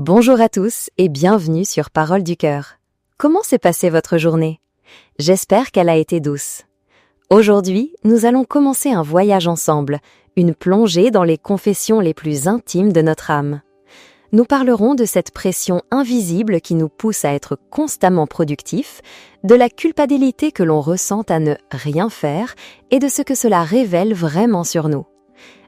Bonjour à tous et bienvenue sur Parole du Cœur. Comment s'est passée votre journée? J'espère qu'elle a été douce. Aujourd'hui, nous allons commencer un voyage ensemble, une plongée dans les confessions les plus intimes de notre âme. Nous parlerons de cette pression invisible qui nous pousse à être constamment productifs, de la culpabilité que l'on ressent à ne rien faire et de ce que cela révèle vraiment sur nous.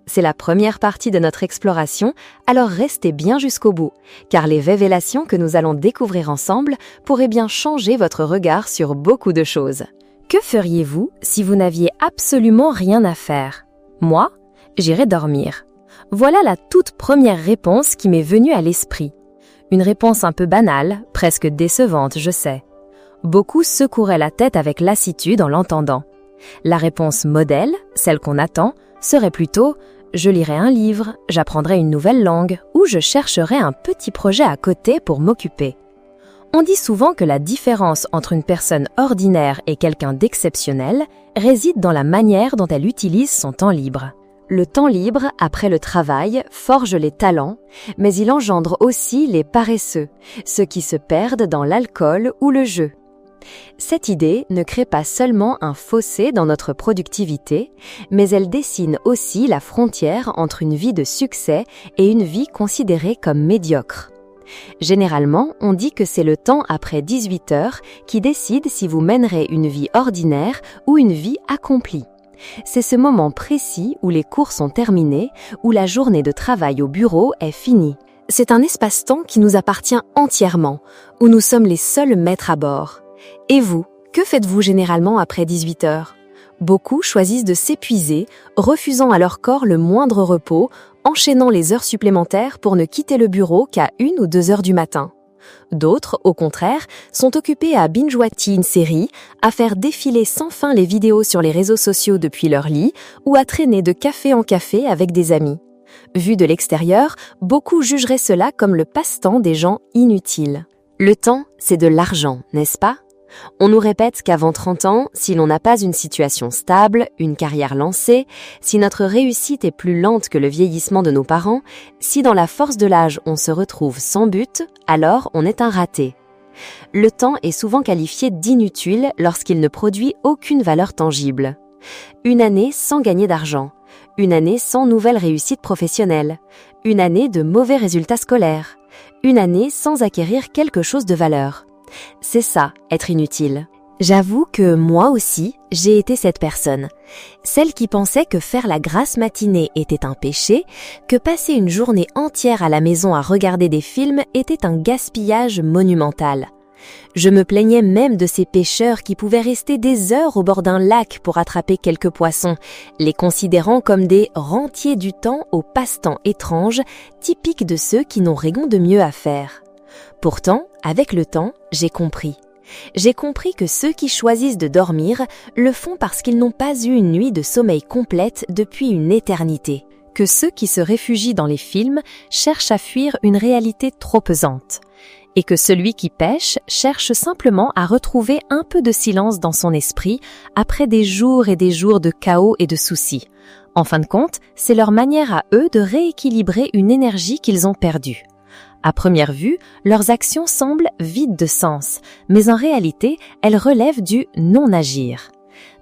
C'est la première partie de notre exploration, alors restez bien jusqu'au bout, car les révélations que nous allons découvrir ensemble pourraient bien changer votre regard sur beaucoup de choses. Que feriez-vous si vous n'aviez absolument rien à faire? Moi, j'irais dormir. Voilà la toute première réponse qui m'est venue à l'esprit. Une réponse un peu banale, presque décevante, je sais. Beaucoup secoueraient la tête avec lassitude en l'entendant. La réponse modèle, celle qu'on attend, serait plutôt « je lirai un livre, j'apprendrai une nouvelle langue ou je chercherai un petit projet à côté pour m'occuper ». On dit souvent que la différence entre une personne ordinaire et quelqu'un d'exceptionnel réside dans la manière dont elle utilise son temps libre. Le temps libre, après le travail, forge les talents, mais il engendre aussi les paresseux, ceux qui se perdent dans l'alcool ou le jeu. Cette idée ne crée pas seulement un fossé dans notre productivité, mais elle dessine aussi la frontière entre une vie de succès et une vie considérée comme médiocre. Généralement, on dit que c'est le temps après 18 heures qui décide si vous mènerez une vie ordinaire ou une vie accomplie. C'est ce moment précis où les cours sont terminés, où la journée de travail au bureau est finie. C'est un espace-temps qui nous appartient entièrement, où nous sommes les seuls maîtres à bord. Et vous, que faites-vous généralement après 18 heures? Beaucoup choisissent de s'épuiser, refusant à leur corps le moindre repos, enchaînant les heures supplémentaires pour ne quitter le bureau qu'à 1 ou 2 heures du matin. D'autres, au contraire, sont occupés à binge-watcher une série, à faire défiler sans fin les vidéos sur les réseaux sociaux depuis leur lit ou à traîner de café en café avec des amis. Vu de l'extérieur, beaucoup jugeraient cela comme le passe-temps des gens inutiles. Le temps, c'est de l'argent, n'est-ce pas? On nous répète qu'avant 30 ans, si l'on n'a pas une situation stable, une carrière lancée, si notre réussite est plus lente que le vieillissement de nos parents, si dans la force de l'âge on se retrouve sans but, alors on est un raté. Le temps est souvent qualifié d'inutile lorsqu'il ne produit aucune valeur tangible. Une année sans gagner d'argent, une année sans nouvelle réussite professionnelle, une année de mauvais résultats scolaires, une année sans acquérir quelque chose de valeur. C'est ça, être inutile. J'avoue que moi aussi, j'ai été cette personne. Celle qui pensait que faire la grasse matinée était un péché, que passer une journée entière à la maison à regarder des films était un gaspillage monumental. Je me plaignais même de ces pêcheurs qui pouvaient rester des heures au bord d'un lac pour attraper quelques poissons, les considérant comme des rentiers du temps aux passe-temps étranges, typiques de ceux qui n'ont rien de mieux à faire. Pourtant, avec le temps, j'ai compris. J'ai compris que ceux qui choisissent de dormir le font parce qu'ils n'ont pas eu une nuit de sommeil complète depuis une éternité. Que ceux qui se réfugient dans les films cherchent à fuir une réalité trop pesante. Et que celui qui pêche cherche simplement à retrouver un peu de silence dans son esprit après des jours et des jours de chaos et de soucis. En fin de compte, c'est leur manière à eux de rééquilibrer une énergie qu'ils ont perdue. À première vue, leurs actions semblent vides de sens, mais en réalité, elles relèvent du non-agir.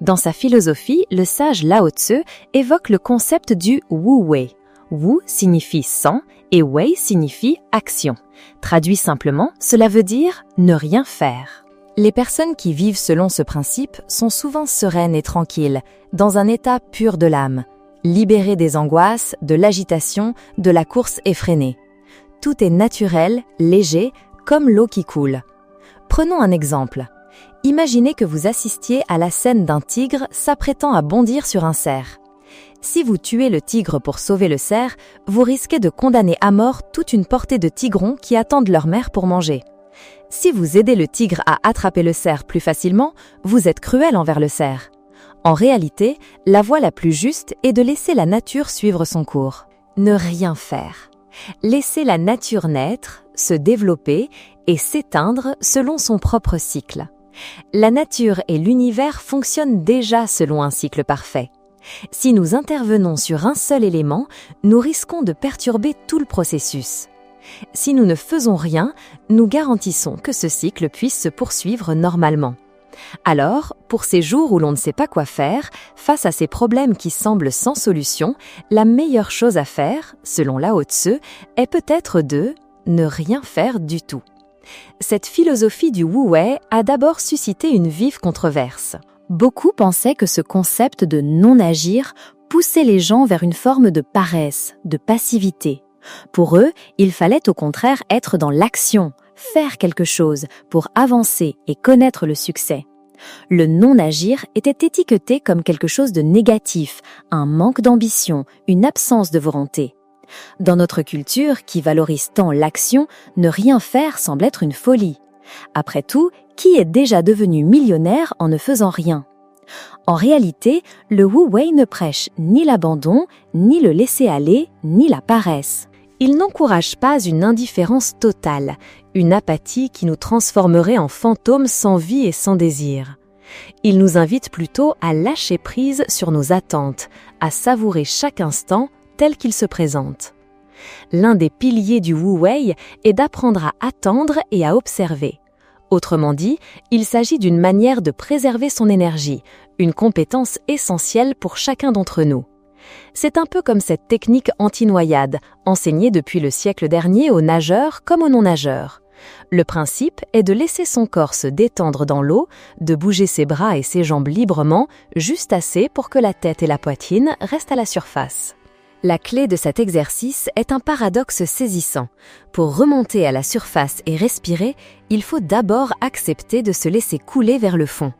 Dans sa philosophie, le sage Lao Tzu évoque le concept du Wu Wei. Wu signifie sans et Wei signifie action. Traduit simplement, cela veut dire ne rien faire. Les personnes qui vivent selon ce principe sont souvent sereines et tranquilles, dans un état pur de l'âme, libérées des angoisses, de l'agitation, de la course effrénée. Tout est naturel, léger, comme l'eau qui coule. Prenons un exemple. Imaginez que vous assistiez à la scène d'un tigre s'apprêtant à bondir sur un cerf. Si vous tuez le tigre pour sauver le cerf, vous risquez de condamner à mort toute une portée de tigrons qui attendent leur mère pour manger. Si vous aidez le tigre à attraper le cerf plus facilement, vous êtes cruel envers le cerf. En réalité, la voie la plus juste est de laisser la nature suivre son cours. Ne rien faire. Laisser la nature naître, se développer et s'éteindre selon son propre cycle. La nature et l'univers fonctionnent déjà selon un cycle parfait. Si nous intervenons sur un seul élément, nous risquons de perturber tout le processus. Si nous ne faisons rien, nous garantissons que ce cycle puisse se poursuivre normalement. Alors, pour ces jours où l'on ne sait pas quoi faire, face à ces problèmes qui semblent sans solution, la meilleure chose à faire, selon Lao Tzu, est peut-être de ne rien faire du tout. Cette philosophie du Wu Wei a d'abord suscité une vive controverse. Beaucoup pensaient que ce concept de non-agir poussait les gens vers une forme de paresse, de passivité. Pour eux, il fallait au contraire être dans l'action, faire quelque chose pour avancer et connaître le succès. Le non-agir était étiqueté comme quelque chose de négatif, un manque d'ambition, une absence de volonté. Dans notre culture, qui valorise tant l'action, ne rien faire semble être une folie. Après tout, qui est déjà devenu millionnaire en ne faisant rien ? En réalité, le Wu Wei ne prêche ni l'abandon, ni le laisser-aller, ni la paresse. Il n'encourage pas une indifférence totale, une apathie qui nous transformerait en fantômes sans vie et sans désir. Il nous invite plutôt à lâcher prise sur nos attentes, à savourer chaque instant tel qu'il se présente. L'un des piliers du Wu Wei est d'apprendre à attendre et à observer. Autrement dit, il s'agit d'une manière de préserver son énergie, une compétence essentielle pour chacun d'entre nous. C'est un peu comme cette technique anti-noyade, enseignée depuis le siècle dernier aux nageurs comme aux non-nageurs. Le principe est de laisser son corps se détendre dans l'eau, de bouger ses bras et ses jambes librement, juste assez pour que la tête et la poitrine restent à la surface. La clé de cet exercice est un paradoxe saisissant. Pour remonter à la surface et respirer, il faut d'abord accepter de se laisser couler vers le fond.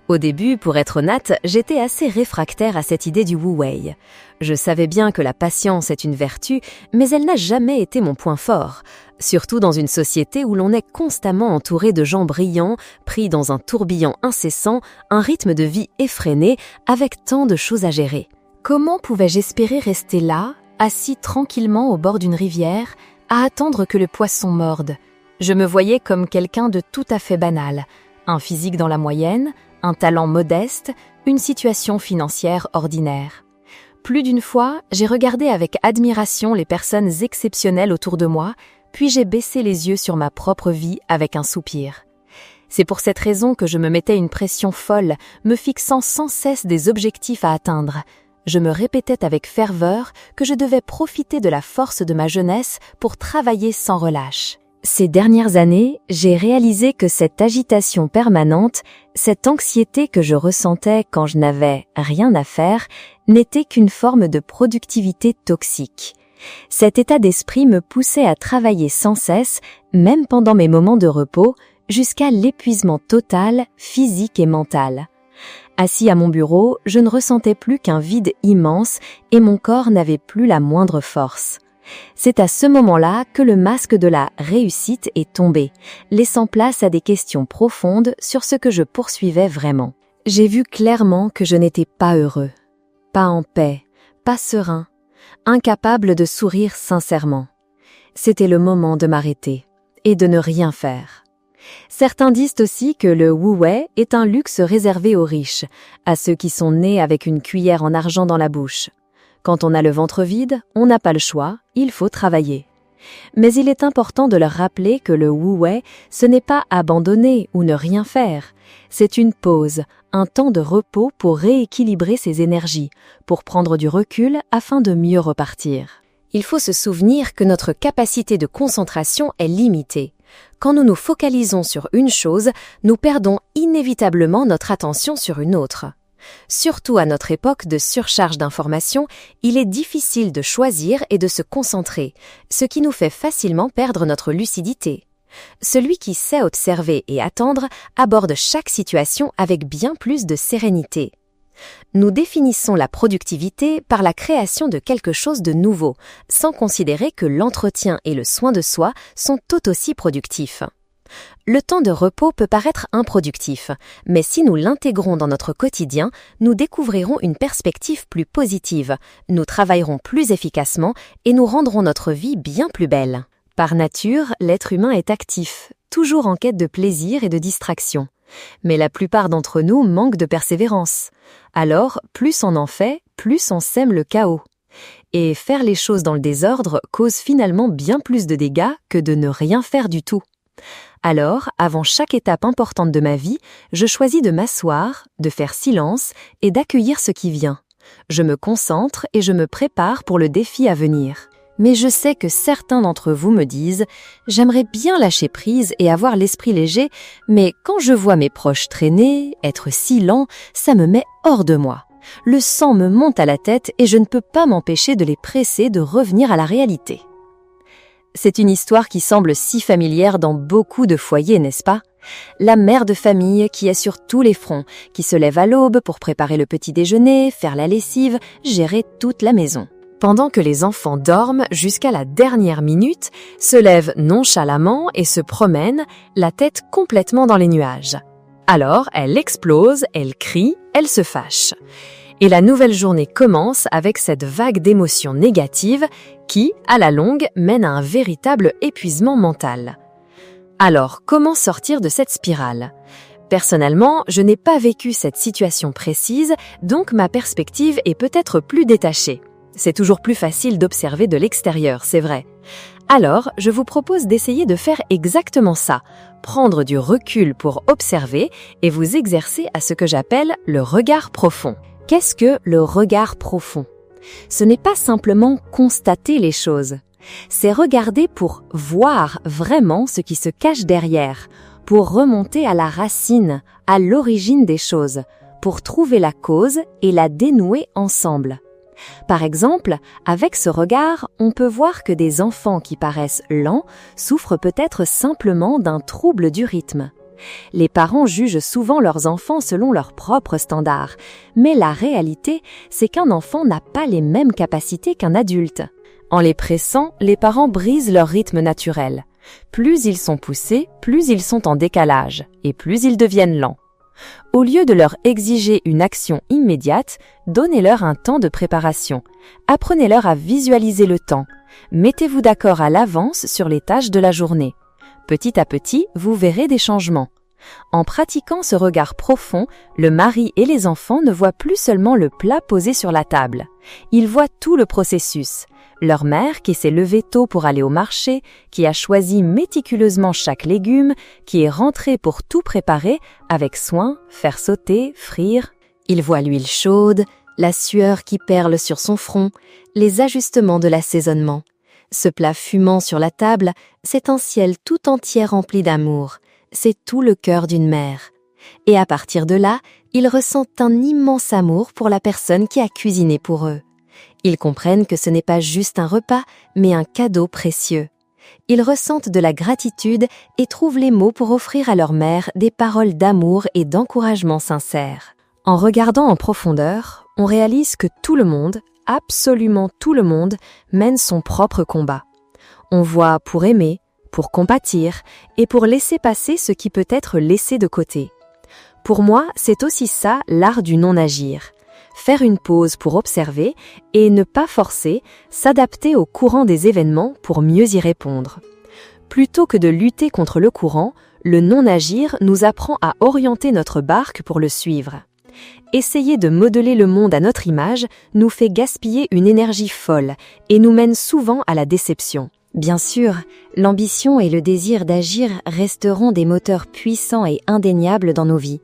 Au début, pour être honnête, j'étais assez réfractaire à cette idée du Wu Wei. Je savais bien que la patience est une vertu, mais elle n'a jamais été mon point fort. Surtout dans une société où l'on est constamment entouré de gens brillants, pris dans un tourbillon incessant, un rythme de vie effréné, avec tant de choses à gérer. Comment pouvais-je espérer rester là, assis tranquillement au bord d'une rivière, à attendre que le poisson morde ? Je me voyais comme quelqu'un de tout à fait banal. Un physique dans la moyenne, un talent modeste, une situation financière ordinaire. Plus d'une fois, j'ai regardé avec admiration les personnes exceptionnelles autour de moi, puis j'ai baissé les yeux sur ma propre vie avec un soupir. C'est pour cette raison que je me mettais une pression folle, me fixant sans cesse des objectifs à atteindre. Je me répétais avec ferveur que je devais profiter de la force de ma jeunesse pour travailler sans relâche. Ces dernières années, j'ai réalisé que cette agitation permanente, cette anxiété que je ressentais quand je n'avais rien à faire, n'était qu'une forme de productivité toxique. Cet état d'esprit me poussait à travailler sans cesse, même pendant mes moments de repos, jusqu'à l'épuisement total, physique et mental. Assis à mon bureau, je ne ressentais plus qu'un vide immense et mon corps n'avait plus la moindre force. C'est à ce moment-là que le masque de la réussite est tombé, laissant place à des questions profondes sur ce que je poursuivais vraiment. J'ai vu clairement que je n'étais pas heureux, pas en paix, pas serein, incapable de sourire sincèrement. C'était le moment de m'arrêter et de ne rien faire. Certains disent aussi que le Wu Wei est un luxe réservé aux riches, à ceux qui sont nés avec une cuillère en argent dans la bouche. Quand on a le ventre vide, on n'a pas le choix, il faut travailler. Mais il est important de leur rappeler que le Wu Wei, ce n'est pas abandonner ou ne rien faire. C'est une pause, un temps de repos pour rééquilibrer ses énergies, pour prendre du recul afin de mieux repartir. Il faut se souvenir que notre capacité de concentration est limitée. Quand nous nous focalisons sur une chose, nous perdons inévitablement notre attention sur une autre. Surtout à notre époque de surcharge d'informations, il est difficile de choisir et de se concentrer, ce qui nous fait facilement perdre notre lucidité. Celui qui sait observer et attendre aborde chaque situation avec bien plus de sérénité. Nous définissons la productivité par la création de quelque chose de nouveau, sans considérer que l'entretien et le soin de soi sont tout aussi productifs. Le temps de repos peut paraître improductif, mais si nous l'intégrons dans notre quotidien, nous découvrirons une perspective plus positive, nous travaillerons plus efficacement et nous rendrons notre vie bien plus belle. Par nature, l'être humain est actif, toujours en quête de plaisir et de distraction. Mais la plupart d'entre nous manquent de persévérance. Alors, plus on en fait, plus on sème le chaos. Et faire les choses dans le désordre cause finalement bien plus de dégâts que de ne rien faire du tout. Alors, avant chaque étape importante de ma vie, je choisis de m'asseoir, de faire silence et d'accueillir ce qui vient. Je me concentre et je me prépare pour le défi à venir. Mais je sais que certains d'entre vous me disent « J'aimerais bien lâcher prise et avoir l'esprit léger, mais quand je vois mes proches traîner, être si lents, ça me met hors de moi. Le sang me monte à la tête et je ne peux pas m'empêcher de les presser de revenir à la réalité. » C'est une histoire qui semble si familière dans beaucoup de foyers, n'est-ce pas? La mère de famille qui est sur tous les fronts, qui se lève à l'aube pour préparer le petit déjeuner, faire la lessive, gérer toute la maison. Pendant que les enfants dorment jusqu'à la dernière minute, se lèvent nonchalamment et se promènent, la tête complètement dans les nuages. Alors, elle explose, elle crie, elle se fâche. Et la nouvelle journée commence avec cette vague d'émotions négatives qui, à la longue, mène à un véritable épuisement mental. Alors, comment sortir de cette spirale? Personnellement, je n'ai pas vécu cette situation précise, donc ma perspective est peut-être plus détachée. C'est toujours plus facile d'observer de l'extérieur, c'est vrai. Alors, je vous propose d'essayer de faire exactement ça, prendre du recul pour observer et vous exercer à ce que j'appelle le regard profond. Qu'est-ce que le regard profond? Ce n'est pas simplement constater les choses, c'est regarder pour voir vraiment ce qui se cache derrière, pour remonter à la racine, à l'origine des choses, pour trouver la cause et la dénouer ensemble. Par exemple, avec ce regard, on peut voir que des enfants qui paraissent lents souffrent peut-être simplement d'un trouble du rythme. Les parents jugent souvent leurs enfants selon leurs propres standards, mais la réalité, c'est qu'un enfant n'a pas les mêmes capacités qu'un adulte. En les pressant, les parents brisent leur rythme naturel. Plus ils sont poussés, plus ils sont en décalage, et plus ils deviennent lents. Au lieu de leur exiger une action immédiate, donnez-leur un temps de préparation. Apprenez-leur à visualiser le temps. Mettez-vous d'accord à l'avance sur les tâches de la journée. Petit à petit, vous verrez des changements. En pratiquant ce regard profond, le mari et les enfants ne voient plus seulement le plat posé sur la table. Ils voient tout le processus. Leur mère qui s'est levée tôt pour aller au marché, qui a choisi méticuleusement chaque légume, qui est rentrée pour tout préparer, avec soin, faire sauter, frire. Ils voient l'huile chaude, la sueur qui perle sur son front, les ajustements de l'assaisonnement. Ce plat fumant sur la table, c'est un ciel tout entier rempli d'amour. C'est tout le cœur d'une mère. Et à partir de là, ils ressentent un immense amour pour la personne qui a cuisiné pour eux. Ils comprennent que ce n'est pas juste un repas, mais un cadeau précieux. Ils ressentent de la gratitude et trouvent les mots pour offrir à leur mère des paroles d'amour et d'encouragement sincères. En regardant en profondeur, on réalise que tout le monde, absolument tout le monde, mène son propre combat. On voit pour aimer, pour compatir et pour laisser passer ce qui peut être laissé de côté. Pour moi, c'est aussi ça l'art du non-agir. Faire une pause pour observer et ne pas forcer, s'adapter au courant des événements pour mieux y répondre. Plutôt que de lutter contre le courant, le non-agir nous apprend à orienter notre barque pour le suivre. Essayer de modeler le monde à notre image nous fait gaspiller une énergie folle et nous mène souvent à la déception. Bien sûr, l'ambition et le désir d'agir resteront des moteurs puissants et indéniables dans nos vies.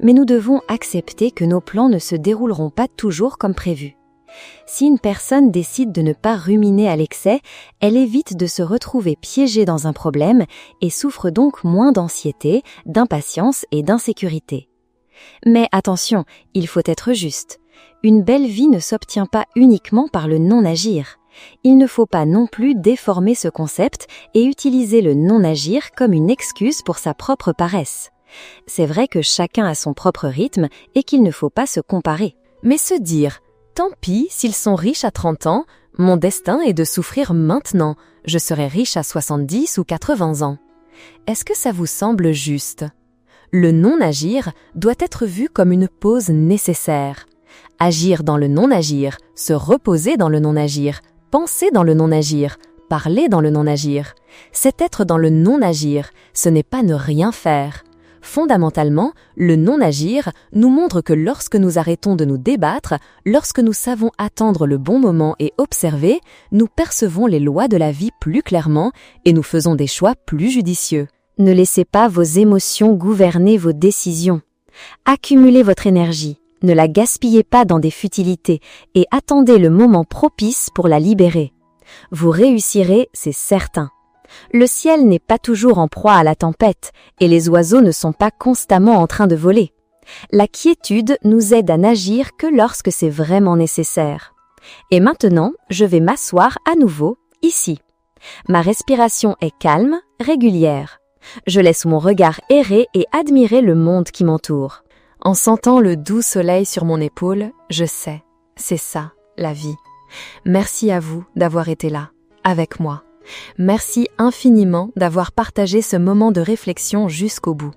Mais nous devons accepter que nos plans ne se dérouleront pas toujours comme prévu. Si une personne décide de ne pas ruminer à l'excès, elle évite de se retrouver piégée dans un problème et souffre donc moins d'anxiété, d'impatience et d'insécurité. Mais attention, il faut être juste. Une belle vie ne s'obtient pas uniquement par le non-agir. Il ne faut pas non plus déformer ce concept et utiliser le non-agir comme une excuse pour sa propre paresse. C'est vrai que chacun a son propre rythme et qu'il ne faut pas se comparer. Mais se dire « Tant pis s'ils sont riches à 30 ans, mon destin est de souffrir maintenant, je serai riche à 70 ou 80 ans. » Est-ce que ça vous semble juste? Le non-agir doit être vu comme une pause nécessaire. Agir dans le non-agir, se reposer dans le non-agir, penser dans le non-agir, parler dans le non-agir. C'est être dans le non-agir, ce n'est pas ne rien faire. Fondamentalement, le non-agir nous montre que lorsque nous arrêtons de nous débattre, lorsque nous savons attendre le bon moment et observer, nous percevons les lois de la vie plus clairement et nous faisons des choix plus judicieux. Ne laissez pas vos émotions gouverner vos décisions. Accumulez votre énergie, ne la gaspillez pas dans des futilités et attendez le moment propice pour la libérer. Vous réussirez, c'est certain. Le ciel n'est pas toujours en proie à la tempête et les oiseaux ne sont pas constamment en train de voler. La quiétude nous aide à n'agir que lorsque c'est vraiment nécessaire. Et maintenant, je vais m'asseoir à nouveau, ici. Ma respiration est calme, régulière. Je laisse mon regard errer et admirer le monde qui m'entoure. En sentant le doux soleil sur mon épaule, je sais, c'est ça, la vie. Merci à vous d'avoir été là, avec moi. Merci infiniment d'avoir partagé ce moment de réflexion jusqu'au bout.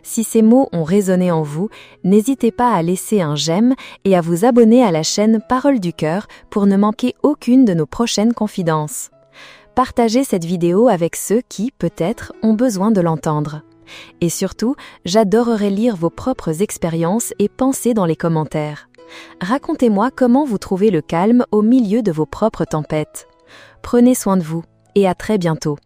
Si ces mots ont résonné en vous, n'hésitez pas à laisser un j'aime et à vous abonner à la chaîne Parole du Cœur pour ne manquer aucune de nos prochaines confidences. Partagez cette vidéo avec ceux qui, peut-être, ont besoin de l'entendre. Et surtout, j'adorerais lire vos propres expériences et pensées dans les commentaires. Racontez-moi comment vous trouvez le calme au milieu de vos propres tempêtes. Prenez soin de vous et à très bientôt.